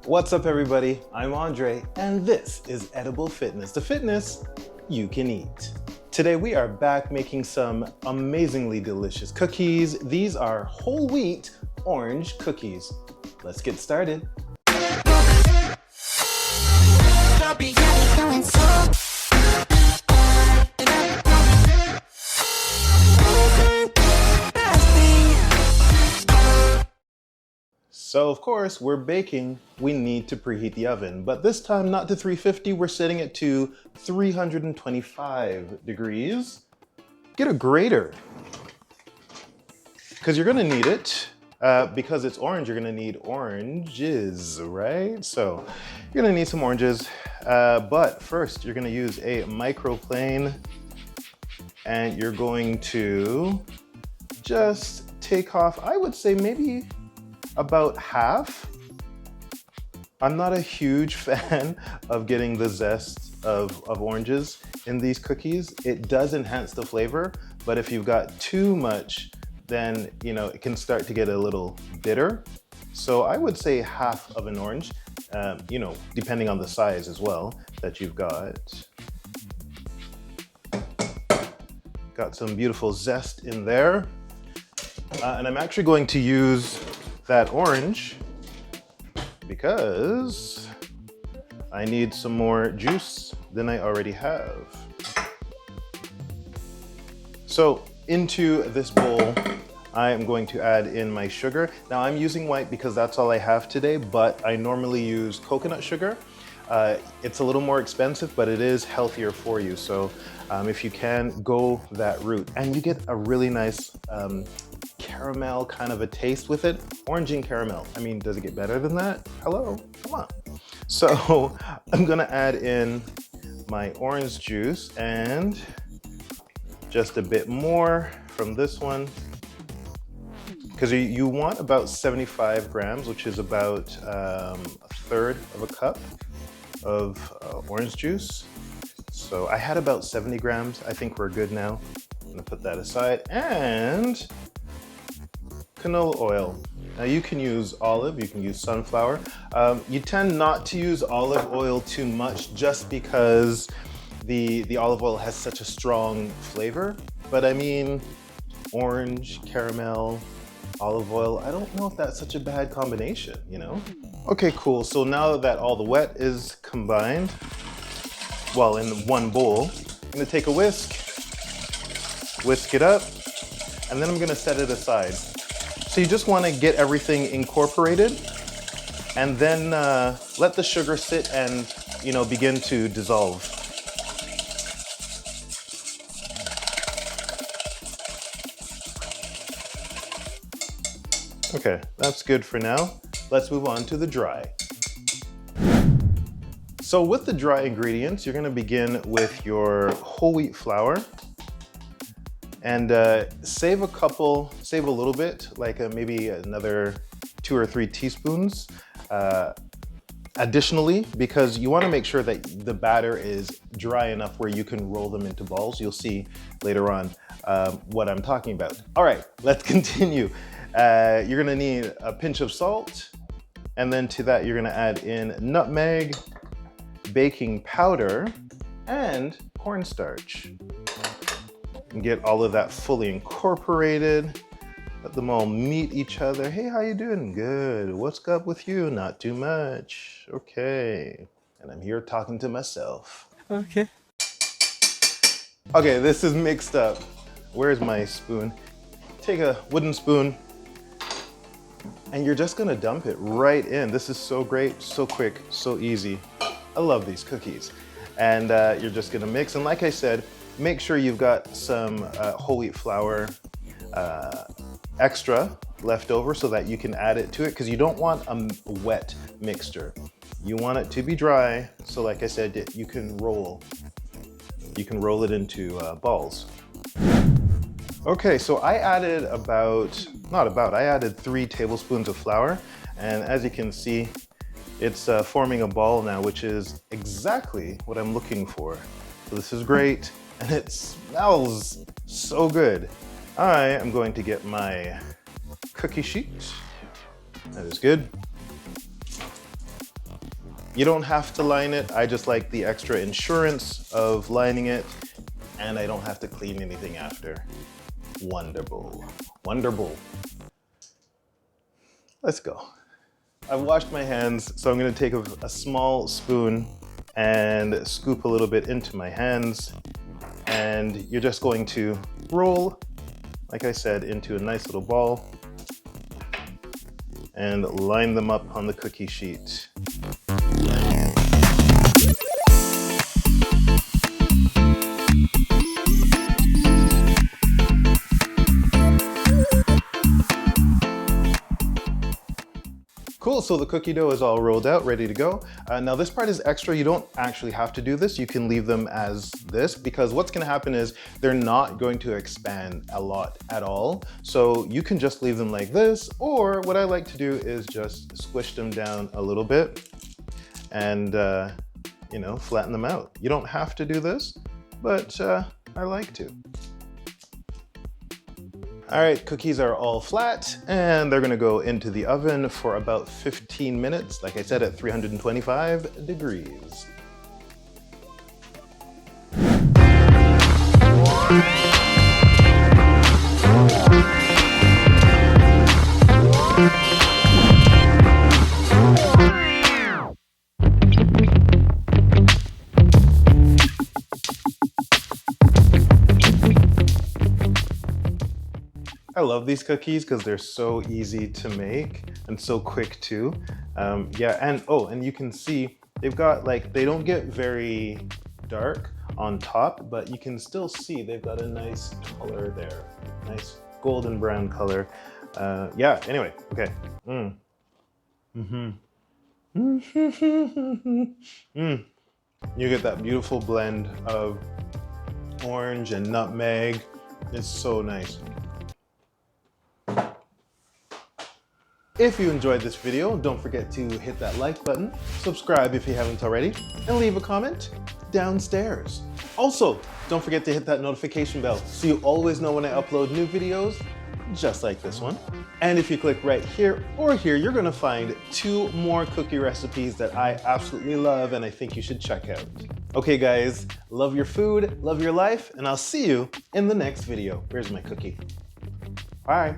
What's up everybody? I'm Andre and this is Edible Fitness, the fitness you can eat. Today we are back making some amazingly delicious cookies. These are whole wheat orange cookies. Let's get started. So of course, we're baking, we need to preheat the oven, but this time not to 350, we're setting it to 325 degrees. Get a grater, because you're gonna need it. Because it's orange, you're gonna need oranges, right? So you're gonna need some oranges, but first you're gonna use a microplane and you're going to just take off, I would say maybe about half. I'm not a huge fan of getting the zest of oranges in these cookies. It does enhance the flavor, but if you've got too much, then it can start to get a little bitter. So I would say half of an orange, depending on the size as well that you've got. Got some beautiful zest in there. And I'm actually going to use that orange because I need some more juice than I already have. So into this bowl, I am going to add in my sugar. Now I'm using white because that's all I have today, but I normally use coconut sugar. It's a little more expensive, but it is healthier for you. So if you can, go that route. And you get a really nice caramel kind of a taste with it. Orangey caramel. I mean, does it get better than that? Hello, come on. So I'm gonna add in my orange juice and just a bit more from this one. Because you want about 75 grams, which is about a third of a cup of orange juice. So I had about 70 grams. I think we're good now. I'm gonna put that aside. And canola oil. Now you can use olive, you can use sunflower. You tend not to use olive oil too much just because the olive oil has such a strong flavor. But I mean, orange, caramel, olive oil, I don't know if that's such a bad combination, Okay, cool. So now that all the wet is combined, well, in one bowl, I'm gonna take a whisk it up, and then I'm gonna set it aside. So you just wanna get everything incorporated and then let the sugar sit and, begin to dissolve. Okay, that's good for now. Let's move on to the dry. So with the dry ingredients, you're gonna begin with your whole wheat flour and save a little bit, like maybe another 2 or 3 teaspoons additionally, because you wanna make sure that the batter is dry enough where you can roll them into balls. You'll see later on what I'm talking about. All right, let's continue. You're gonna need a pinch of salt, and then to that you're gonna add in nutmeg, baking powder, and cornstarch. And get all of that fully incorporated. Let them all meet each other. Hey, how you doing? Good. What's up with you? Not too much. Okay. And I'm here talking to myself. Okay. Okay, this is mixed up. Where's my spoon? Take a wooden spoon, and you're just gonna dump it right in. This is so great, so quick, so easy. I love these cookies. And you're just gonna mix, and like I said, make sure you've got some whole wheat flour extra left over so that you can add it to it, because you don't want a wet mixture. You want it to be dry, so like I said, you can roll it into balls. Okay, so I added I added 3 tablespoons of flour, and as you can see, it's forming a ball now, which is exactly what I'm looking for. So this is great, and it smells so good. I am going to get my cookie sheet. That is good. You don't have to line it. I just like the extra insurance of lining it, and I don't have to clean anything after. Wonderful. Wonderful. Let's go. I've washed my hands, so I'm gonna take a small spoon and scoop a little bit into my hands. And you're just going to roll, like I said, into a nice little ball and line them up on the cookie sheet. Cool, so the cookie dough is all rolled out, ready to go. Now this part is extra. You don't actually have to do this. You can leave them as this, because what's gonna happen is they're not going to expand a lot at all. So you can just leave them like this, or what I like to do is just squish them down a little bit and you know, flatten them out. You don't have to do this, but I like to. All right, cookies are all flat and they're gonna go into the oven for about 15 minutes, like I said, at 325 degrees. I love these cookies because they're so easy to make and so quick too. Yeah, and oh, and you can see they've got like, they don't get very dark on top, but you can still see they've got a nice color there. Nice golden brown color. Yeah, anyway, okay. You get that beautiful blend of orange and nutmeg. It's so nice. If you enjoyed this video, don't forget to hit that like button, subscribe if you haven't already, and leave a comment downstairs. Also, don't forget to hit that notification bell so you always know when I upload new videos, just like this one. And if you click right here or here, you're gonna find 2 more cookie recipes that I absolutely love and I think you should check out. Okay guys, love your food, love your life, and I'll see you in the next video. Where's my cookie? Bye.